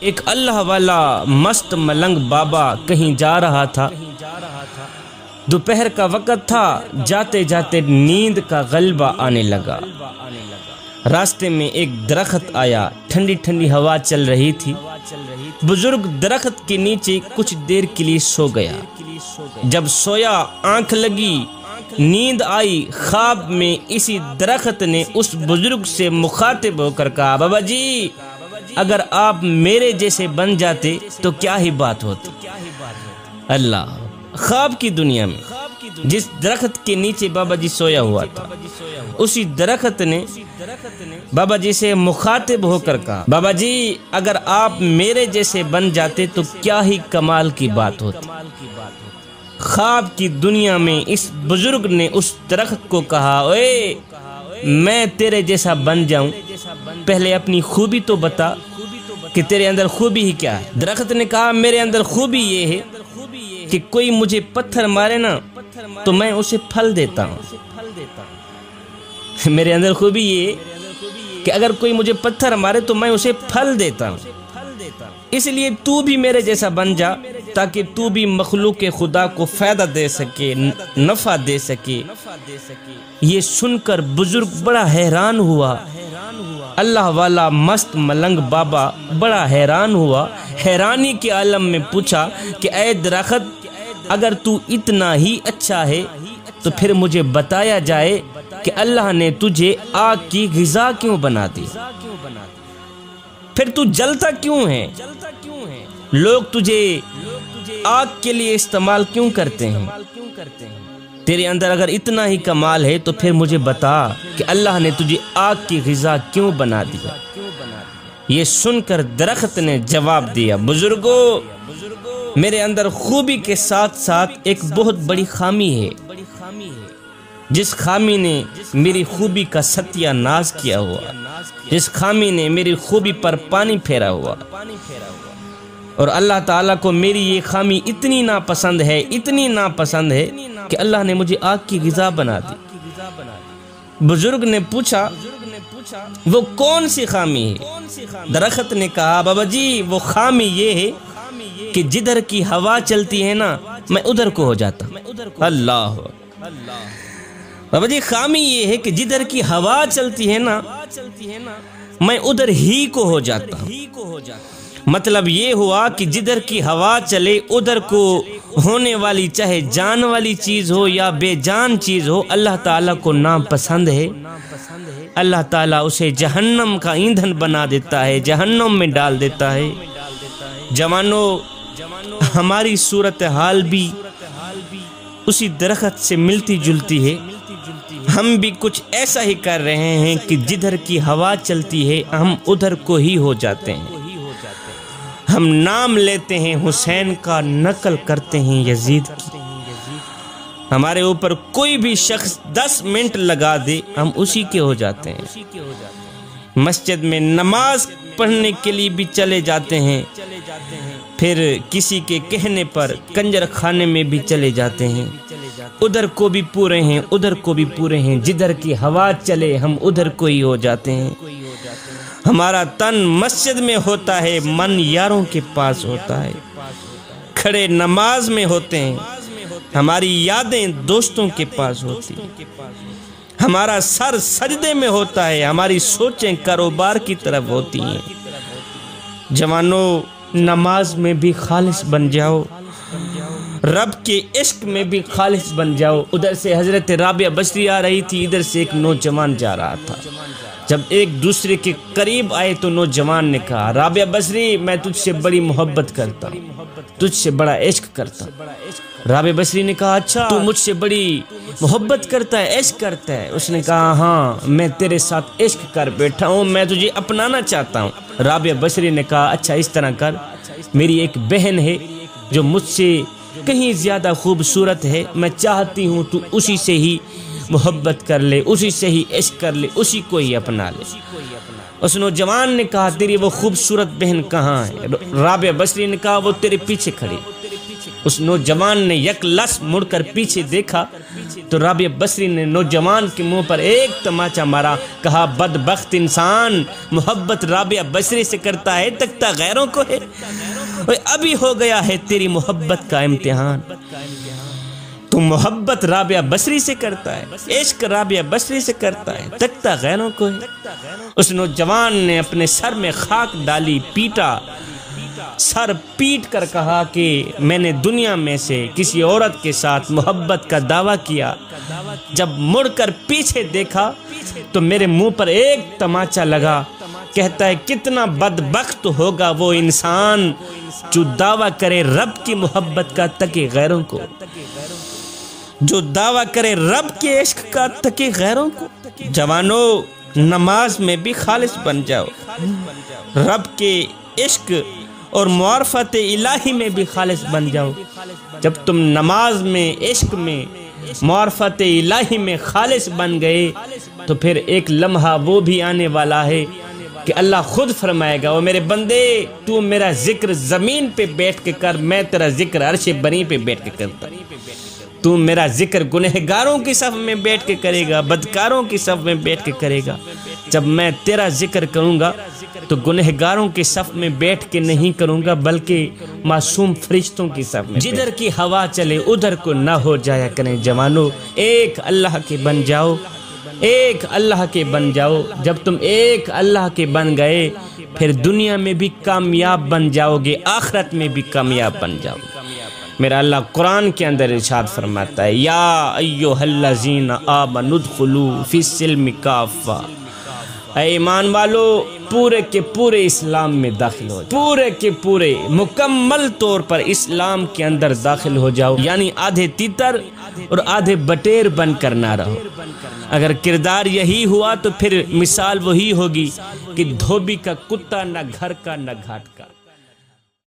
ایک اللہ والا مست ملنگ بابا کہیں جا رہا تھا۔ دوپہر کا وقت تھا، جاتے جاتے نیند کا غلبہ آنے لگا۔ راستے میں ایک درخت آیا، ٹھنڈی ٹھنڈی ہوا چل رہی تھی۔ بزرگ درخت کے نیچے کچھ دیر کے لیے سو گیا۔ جب سویا، آنکھ لگی، نیند آئی، خواب میں اسی درخت نے اس بزرگ سے مخاطب ہو کر کہا، بابا جی اگر آپ میرے جیسے بن جاتے تو کیا ہی بات ہوتی۔ اللہ، خواب کی دنیا میں جس درخت کے نیچے بابا جی سویا ہوا تھا، اسی درخت نے بابا جی سے مخاطب ہو کر کہا، بابا جی اگر آپ میرے جیسے بن جاتے تو کیا ہی کمال کی بات ہوتی۔ خواب کی دنیا میں اس بزرگ نے اس درخت کو کہا، اوے میں تیرے جیسا بن جاؤں، پہلے اپنی خوبی تو بتا کہ تیرے اندر خوبی ہی کیا ہے۔ درخت نے کہا، میرے اندر خوبی یہ ہے کہ کوئی مجھے پتھر مارے نا تو میں اسے پھل دیتا ہوں۔ میرے اندر خوبی یہ ہے کہ اگر کوئی مجھے پتھر مارے تو میں اسے پھل دیتا ہوں، اس لیے تو بھی میرے جیسا بن جا تاکہ تو بھی مخلوق خدا کو فائدہ دے سکے، نفع دے سکے۔ یہ سن کر بزرگ بڑا حیران ہوا۔ اللہ والا مست ملنگ بابا بڑا حیران ہوا، حیرانی کے عالم میں پوچھا کہ اے درخت، اگر تو اتنا ہی اچھا ہے تو پھر مجھے بتایا جائے کہ اللہ نے تجھے آگ کی غذا کیوں بنا دی، پھر تو جلتا کیوں ہے، لوگ تجھے آگ کے لیے استعمال کیوں کرتے ہیں۔ تیرے اندر اگر اتنا ہی کمال ہے تو پھر مجھے بتا کہ اللہ نے تجھے آگ کی غذا کیوں بنا دیا۔ یہ سن کر درخت نے جواب دیا، بزرگو میرے اندر خوبی کے ساتھ ساتھ ایک بہت بڑی خامی ہے، جس خامی نے میری خوبی کا ستیہ ناز کیا ہوا، جس خامی نے میری خوبی پر پانی پھیرا ہوا، اور اللہ تعالیٰ کو میری یہ خامی اتنی ناپسند ہے، اتنی ناپسند ہے کہ اللہ نے مجھے آگ کی غذا بنا دی۔ بزرگ نے پوچھا، وہ کون سی خامی ہے؟ درخت نے کہا، بابا جی وہ خامی یہ ہے کہ جدھر کی ہوا چلتی ہے نا میں ادھر کو ہو جاتا ہوں۔ اللہ، بابا جی خامی یہ ہے کہ جدھر کی ہوا چلتی ہے نا میں ادھر ہی کو ہو جاتا ہوں۔ مطلب یہ ہوا کہ جدھر کی ہوا چلے ادھر کو ہونے والی، چاہے جان والی چیز ہو یا بے جان چیز ہو، اللہ تعالیٰ کو ناپسند ہے۔ اللہ تعالیٰ اسے جہنم کا ایندھن بنا دیتا ہے، جہنم میں ڈال دیتا ہے۔ جوانوں، ہماری صورتحال بھی اسی درخت سے ملتی جلتی ہے۔ ہم بھی کچھ ایسا ہی کر رہے ہیں کہ جدھر کی ہوا چلتی ہے ہم ادھر کو ہی ہو جاتے ہیں۔ ہم نام لیتے ہیں حسین کا، نقل کرتے ہیں یزید کی۔ ہمارے اوپر کوئی بھی شخص 10 منٹ لگا دے ہم اسی کے ہو جاتے ہیں۔ مسجد میں نماز پڑھنے کے لیے بھی چلے جاتے ہیں، پھر کسی کے کہنے پر کنجر خانے میں بھی چلے جاتے ہیں۔ ادھر کو بھی پورے ہیں، ادھر کو بھی پورے ہیں، جدھر کی ہوا چلے ہم ادھر کو ہی ہو جاتے ہیں۔ ہمارا تن مسجد میں ہوتا ہے، من یاروں کے پاس ہوتا ہے، کھڑے نماز میں ہوتے ہیں، ہماری یادیں دوستوں کے پاس ہوتی ہیں، ہمارا سر سجدے میں ہوتا ہے، ہماری سوچیں کاروبار کی طرف ہوتی ہیں۔ جوانوں، نماز میں بھی خالص بن جاؤ، رب کے عشق میں بھی خالص بن جاؤ۔ ادھر سے حضرت رابعہ بصری آ رہی تھی، ادھر سے ایک نوجوان جا رہا تھا۔ جب ایک دوسرے کے قریب آئے تو نوجوان نے کہا، رابعہ بصری میں تجھ سے بڑی محبت کرتا ہوں، تجھ سے بڑا عشق کرتا ہوں۔ رابعہ بصری نے کہا، اچھا تو مجھ سے بڑی محبت کرتا ہے، عشق کرتا ہے؟ اس نے کہا، ہاں میں تیرے ساتھ عشق کر بیٹھا ہوں، میں تجھے اپنانا چاہتا ہوں۔ رابعہ بصری نے کہا، اچھا اس طرح کر، میری ایک بہن ہے جو مجھ سے کہیں زیادہ خوبصورت ہے، میں چاہتی ہوں تو اسی سے ہی محبت کر لے، اسی سے ہی عشق کر لے، اسی کو ہی اپنا لے۔ اس نوجوان نے کہا، تیری وہ خوبصورت بہن کہاں ہے؟ رابعہ بصری نے کہا، وہ تیرے پیچھے کھڑی۔ اس نوجوان نے یک لس مڑ کر پیچھے دیکھا تو رابعہ بصری نے نوجوان کے منہ پر ایک تماچا مارا، کہا بدبخت انسان، محبت رابعہ بصری سے کرتا ہے تکتا غیروں کو ہے۔ ابھی ہو گیا ہے تیری محبت کا امتحان، تو محبت رابعہ بصری سے کرتا ہے، عشق رابعہ بصری سے کرتا ہے، تکتا غیروں کو ہے۔ اس نوجوان نے اپنے سر میں خاک ڈالی، پیٹا، سر پیٹ کر کہا کہ میں نے دنیا میں سے کسی عورت کے ساتھ محبت کا دعویٰ کیا، جب مڑ کر پیچھے دیکھا تو میرے منہ پر ایک تماچا لگا۔ کہتا ہے کتنا بدبخت ہوگا وہ انسان جو دعویٰ کرے رب کی محبت کا تکے غیروں کو، جو دعویٰ کرے رب کے عشق کا تکے غیروں کو۔ جوانو، نماز میں بھی خالص بن جاؤ، رب کے عشق اور معرفت الہی میں بھی خالص بن جاؤ۔ جب تم نماز میں، عشق میں، معرفت الہی میں خالص بن گئے تو پھر ایک لمحہ وہ بھی آنے والا ہے کہ اللہ خود فرمائے گا، وہ میرے بندے تو میرا ذکر زمین پہ بیٹھ کے کر، میں تیرا ذکر عرش بری پہ بیٹھ کے کرتا۔ تو میرا ذکر گنہگاروں کی صف میں بیٹھ کے کرے گا، بدکاروں کی صف میں بیٹھ کے کرے گا۔ جب میں تیرا ذکر کروں گا تو گنہگاروں کی صف میں بیٹھ کے نہیں کروں گا، بلکہ معصوم فرشتوں کی صف میں۔ جدھر کی ہوا چلے ادھر کو نہ ہو جایا کریں جوانو، ایک اللہ کے بن جاؤ، ایک اللہ کے بن جاؤ۔ جب تم ایک اللہ کے بن گئے پھر دنیا میں بھی کامیاب بن جاؤ گے، آخرت میں بھی کامیاب بن جاؤ گے۔ میرا اللہ قرآن کے اندر ارشاد فرماتا ہے، یا ایھا الذین آمنوا ادخلوا فی السلم کافہ، اے ایمان والو پورے کے پورے اسلام میں داخل ہو جاؤ، پورے کے پورے مکمل طور پر اسلام کے اندر داخل ہو جاؤ، یعنی آدھے تیتر اور آدھے بٹیر بن کر نہ رہو۔ اگر کردار یہی ہوا تو پھر مثال وہی ہوگی کہ دھوبی کا کتا، نہ گھر کا نہ گھاٹ کا۔